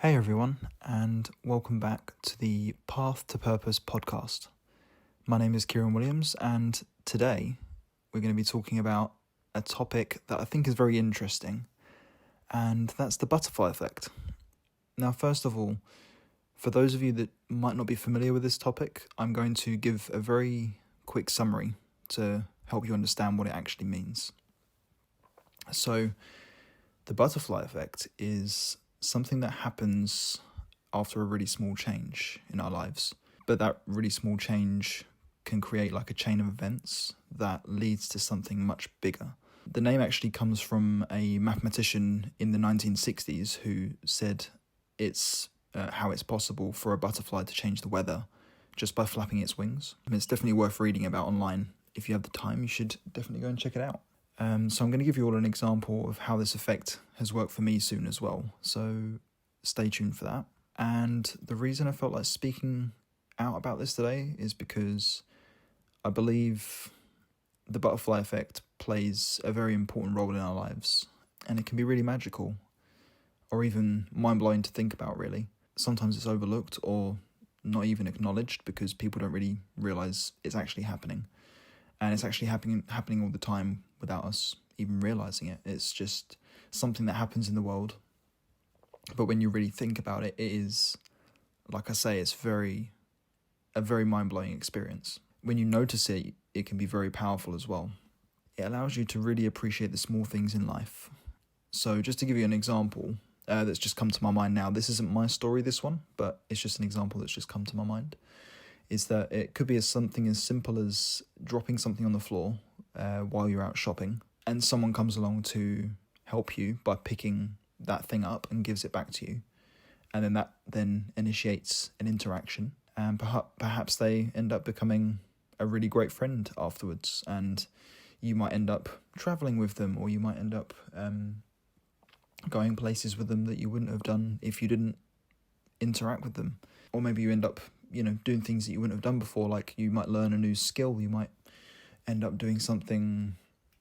Hey everyone, and welcome back to the Path to Purpose podcast. My name is Kieran Williams, and today we're going to be talking about a topic that I think is very interesting, and that's the butterfly effect. Now, first of all, for those of you that might not be familiar with this topic, I'm going to give a very quick summary to help you understand what it actually means. So, the butterfly effect is something that happens after a really small change in our lives. But that really small change can create like a chain of events that leads to something much bigger. The name actually comes from a mathematician in the 1960s who said it's how it's possible for a butterfly to change the weather just by flapping its wings. And it's definitely worth reading about online. If you have the time, you should definitely go and check it out. So I'm going to give you all an example of how this effect has worked for me soon as well. So stay tuned for that. And the reason I felt like speaking out about this today is because I believe the butterfly effect plays a very important role in our lives. And it can be really magical or even mind-blowing to think about, really. Sometimes it's overlooked or not even acknowledged because people don't really realise it's actually happening. And it's actually happening all the time without us even realising it. It's just something that happens in the world. But when you really think about it, it is, like I say, it's a very mind-blowing experience. When you notice it, it can be very powerful as well. It allows you to really appreciate the small things in life. So just to give you an example that's just come to my mind now, this isn't my story, this one, but it's just an example that's just come to my mind, is that it could be something as simple as dropping something on the floor while you're out shopping, and someone comes along to help you by picking that thing up and gives it back to you. And then that then initiates an interaction, and perhaps they end up becoming a really great friend afterwards, and you might end up traveling with them, or you might end up going places with them that you wouldn't have done if you didn't interact with them. Or maybe you end up doing things that you wouldn't have done before, like you might learn a new skill, you might end up doing something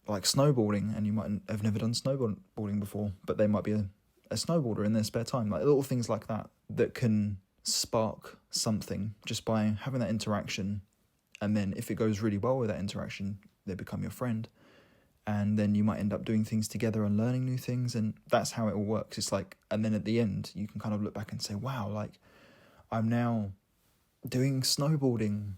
like snowboarding, and you might have never done snowboarding before, but they might be a snowboarder in their spare time, like little things like that can spark something just by having that interaction. And then if it goes really well with that interaction, they become your friend, and then you might end up doing things together and learning new things, and that's how it all works. It's like, and then at the end you can kind of look back and say, wow, like I'm now doing snowboarding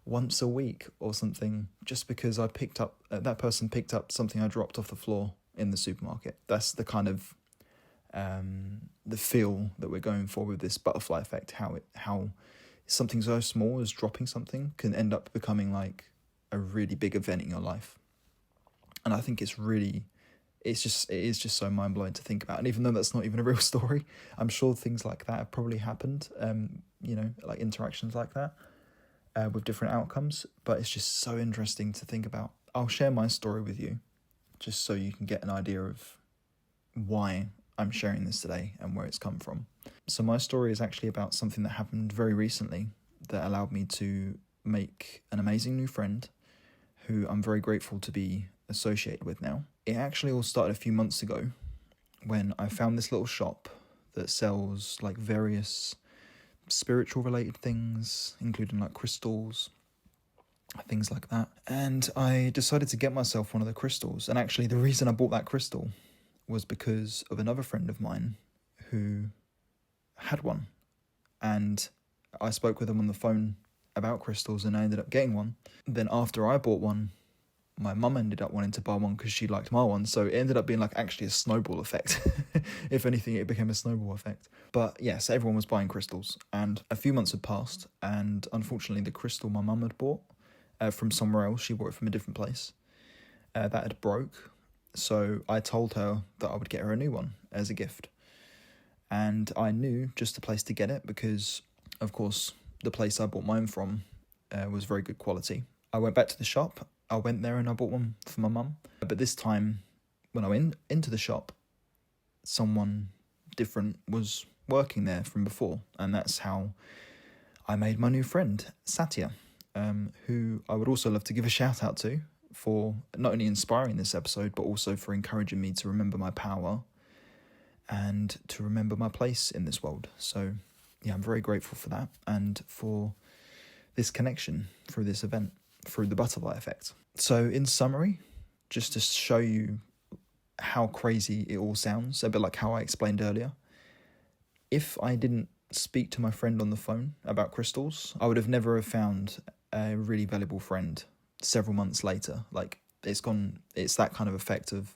once a week or something, just because I picked up that person picked up something I dropped off the floor in the supermarket. That's the kind of the feel that we're going for with this butterfly effect. How something so small as dropping something can end up becoming like a really big event in your life. And I think it is just so mind-blowing to think about. And even though that's not even a real story, I'm sure things like that have probably happened, like interactions like that with different outcomes. But it's just so interesting to think about. I'll share my story with you just so you can get an idea of why I'm sharing this today and where it's come from. So my story is actually about something that happened very recently that allowed me to make an amazing new friend who I'm very grateful to be associated with now. It actually all started a few months ago when I found this little shop that sells like various spiritual related things, including like crystals, things like that. And I decided to get myself one of the crystals. And actually the reason I bought that crystal was because of another friend of mine who had one. And I spoke with him on the phone about crystals, and I ended up getting one. Then after I bought one, my mum ended up wanting to buy one because she liked my one. So it ended up being like actually a snowball effect. If anything, it became a snowball effect. But yes, everyone was buying crystals. And a few months had passed. And unfortunately, the crystal my mum had bought from somewhere else, she bought it from a different place, that had broke. So I told her that I would get her a new one as a gift. And I knew just the place to get it because, of course, the place I bought mine from was very good quality. I went back to the shop. I went there and I bought one for my mum. But this time, when I went into the shop, someone different was working there from before. And that's how I made my new friend, Satya, who I would also love to give a shout out to for not only inspiring this episode, but also for encouraging me to remember my power and to remember my place in this world. So yeah, I'm very grateful for that and for this connection through this event, through the butterfly effect. So in summary, just to show you how crazy it all sounds, a bit like how I explained earlier, if I didn't speak to my friend on the phone about crystals, I would have never have found a really valuable friend several months later. Like it's that kind of effect of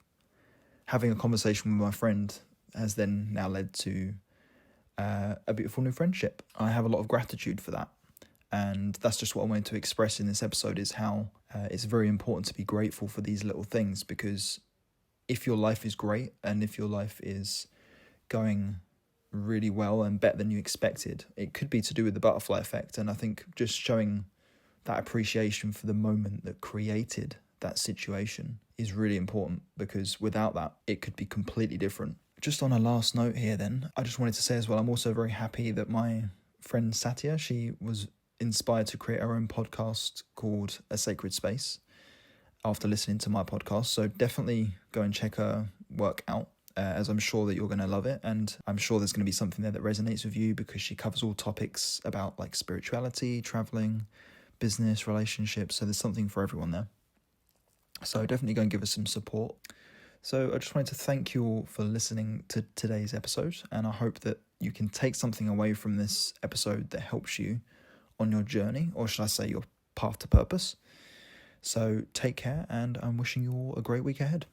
having a conversation with my friend has then now led to a beautiful new friendship. I have a lot of gratitude for that. And that's just what I wanted to express in this episode, is how it's very important to be grateful for these little things, because if your life is great and if your life is going really well and better than you expected, it could be to do with the butterfly effect. And I think just showing that appreciation for the moment that created that situation is really important, because without that, it could be completely different. Just on a last note here then, I just wanted to say as well, I'm also very happy that my friend Satya, she was inspired to create her own podcast called A Sacred Space after listening to my podcast. So definitely go and check her work out, as I'm sure that you're going to love it. And I'm sure there's going to be something there that resonates with you, because she covers all topics about like spirituality, traveling, business, relationships. So there's something for everyone there. So definitely go and give us some support. So I just wanted to thank you all for listening to today's episode. And I hope that you can take something away from this episode that helps you on your journey, or should I say your path to purpose. So take care, and I'm wishing you all a great week ahead.